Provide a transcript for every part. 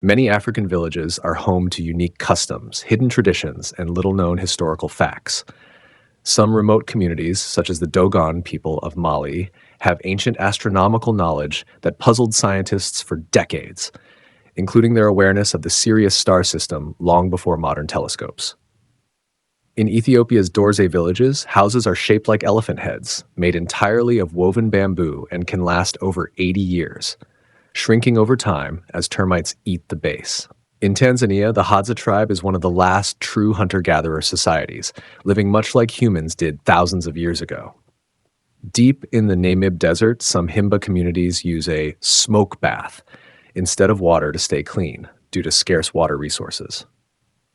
Many African villages are home to unique customs, hidden traditions, and little-known historical facts. Some remote communities, such as the Dogon people of Mali, have ancient astronomical knowledge that puzzled scientists for decades, including their awareness of the Sirius star system long before modern telescopes. In Ethiopia's Dorze villages, houses are shaped like elephant heads, made entirely of woven bamboo and can last over 80 years, shrinking over time as termites eat the base. In Tanzania, the Hadza tribe is one of the last true hunter-gatherer societies, living much like humans did thousands of years ago. Deep in the Namib Desert, some Himba communities use a smoke bath instead of water to stay clean, due to scarce water resources.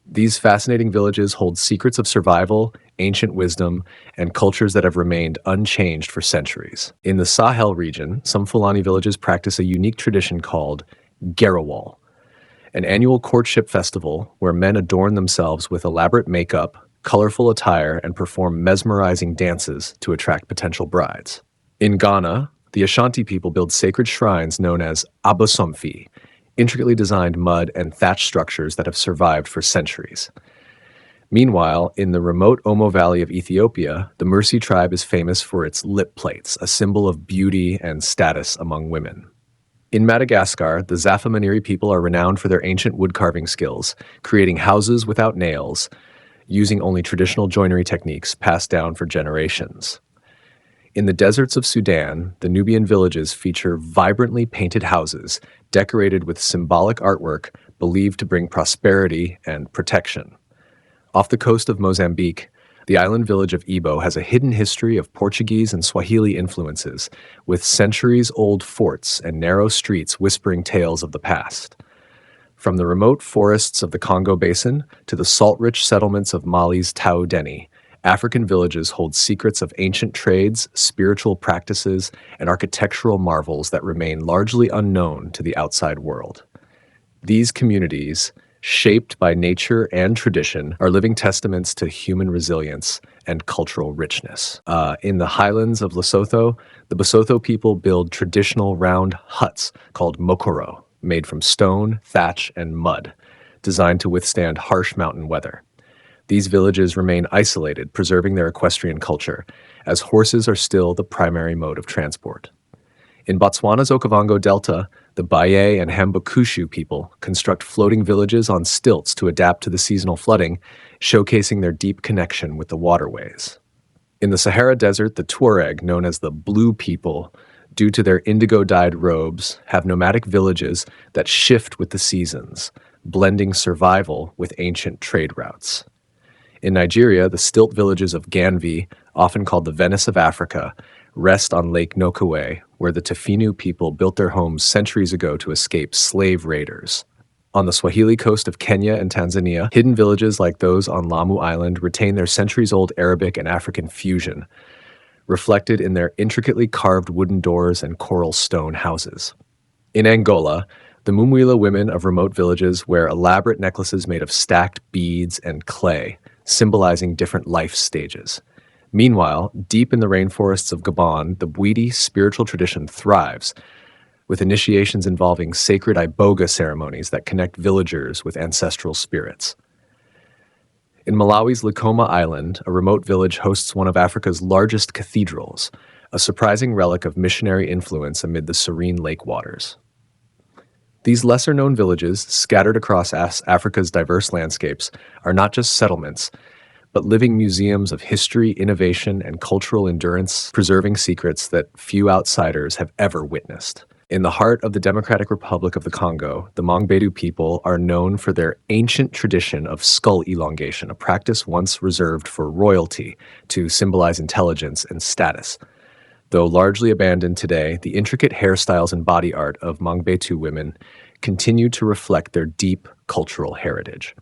These fascinating villages hold secrets of survival, ancient wisdom, and cultures that have remained unchanged for centuries. In the Sahel region, some Fulani villages practice a unique tradition called Gerewol, an annual courtship festival where men adorn themselves with elaborate makeup, colorful attire, and perform mesmerizing dances to attract potential brides. In Ghana, the Ashanti people build sacred shrines known as abosomfi, intricately designed mud and thatch structures that have survived for centuries. Meanwhile, in the remote Omo Valley of Ethiopia, the Mursi tribe is famous for its lip plates, a symbol of beauty and status among women. In Madagascar, the Zafamaniri people are renowned for their ancient woodcarving skills, creating houses without nails, using only traditional joinery techniques passed down for generations. In the deserts of Sudan, the Nubian villages feature vibrantly painted houses decorated with symbolic artwork believed to bring prosperity and protection. Off the coast of Mozambique, the island village of Ibo has a hidden history of Portuguese and Swahili influences, with centuries-old forts and narrow streets whispering tales of the past. From the remote forests of the Congo Basin to the salt-rich settlements of Mali's Tau Deni, African villages hold secrets of ancient trades, spiritual practices, and architectural marvels that remain largely unknown to the outside world. These communities, shaped by nature and tradition, are living testaments to human resilience and cultural richness. In the highlands of Lesotho, the Basotho people build traditional round huts called mokoro, made from stone, thatch, and mud, designed to withstand harsh mountain weather. These villages remain isolated, preserving their equestrian culture, as horses are still the primary mode of transport. In Botswana's Okavango Delta, the Baye and Hambakushu people construct floating villages on stilts to adapt to the seasonal flooding, showcasing their deep connection with the waterways. In the Sahara Desert, the Tuareg, known as the Blue People, due to their indigo-dyed robes, have nomadic villages that shift with the seasons, blending survival with ancient trade routes. In Nigeria, the stilt villages of Ganvi, often called the Venice of Africa, rest on Lake Nokowe, where the Tafinu people built their homes centuries ago to escape slave raiders. On the Swahili coast of Kenya and Tanzania, hidden villages like those on Lamu Island retain their centuries-old Arabic and African fusion, reflected in their intricately carved wooden doors and coral stone houses. In Angola, the Mumwila women of remote villages wear elaborate necklaces made of stacked beads and clay, symbolizing different life stages. Meanwhile, deep in the rainforests of Gabon, the Bwiti spiritual tradition thrives, with initiations involving sacred iboga ceremonies that connect villagers with ancestral spirits. In Malawi's Likoma Island, a remote village hosts one of Africa's largest cathedrals, a surprising relic of missionary influence amid the serene lake waters. These lesser-known villages, scattered across Africa's diverse landscapes, are not just settlements, but living museums of history, innovation, and cultural endurance, preserving secrets that few outsiders have ever witnessed. In the heart of the Democratic Republic of the Congo, the Mongbedu people are known for their ancient tradition of skull elongation, a practice once reserved for royalty to symbolize intelligence and status. Though largely abandoned today, the intricate hairstyles and body art of Mongbetu women continue to reflect their deep cultural heritage.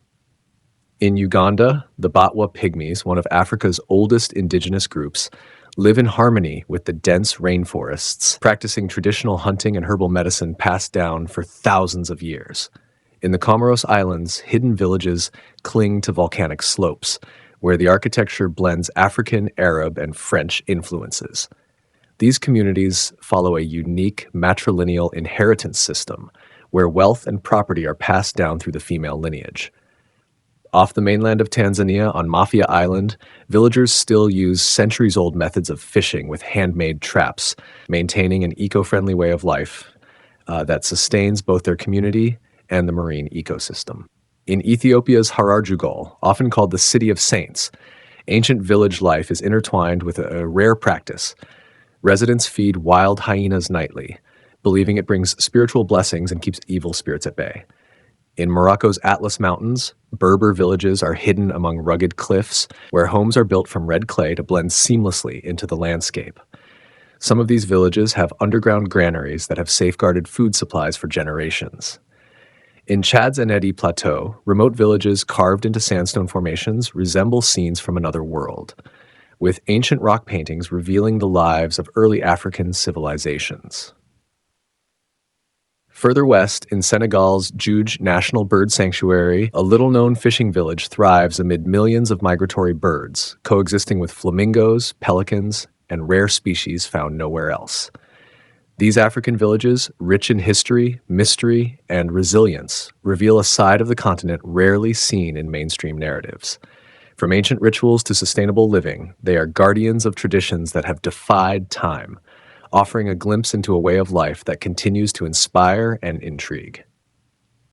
In Uganda, the Batwa Pygmies, one of Africa's oldest indigenous groups, live in harmony with the dense rainforests, practicing traditional hunting and herbal medicine passed down for thousands of years. In the Comoros Islands, hidden villages cling to volcanic slopes, where the architecture blends African, Arab, and French influences. These communities follow a unique matrilineal inheritance system, where wealth and property are passed down through the female lineage. Off the mainland of Tanzania, on Mafia Island, villagers still use centuries-old methods of fishing with handmade traps, maintaining an eco-friendly way of life that sustains both their community and the marine ecosystem. In Ethiopia's Gerewol, often called the City of Saints, ancient village life is intertwined with a rare practice. Residents feed wild hyenas nightly, believing it brings spiritual blessings and keeps evil spirits at bay. In Morocco's Atlas Mountains, Berber villages are hidden among rugged cliffs where homes are built from red clay to blend seamlessly into the landscape. Some of these villages have underground granaries that have safeguarded food supplies for generations. In Chad's Enedi Plateau, remote villages carved into sandstone formations resemble scenes from another world, with ancient rock paintings revealing the lives of early African civilizations. Further west, in Senegal's Djoudj National Bird Sanctuary, a little-known fishing village thrives amid millions of migratory birds, coexisting with flamingos, pelicans, and rare species found nowhere else. These African villages, rich in history, mystery, and resilience, reveal a side of the continent rarely seen in mainstream narratives. From ancient rituals to sustainable living, they are guardians of traditions that have defied time, offering a glimpse into a way of life that continues to inspire and intrigue.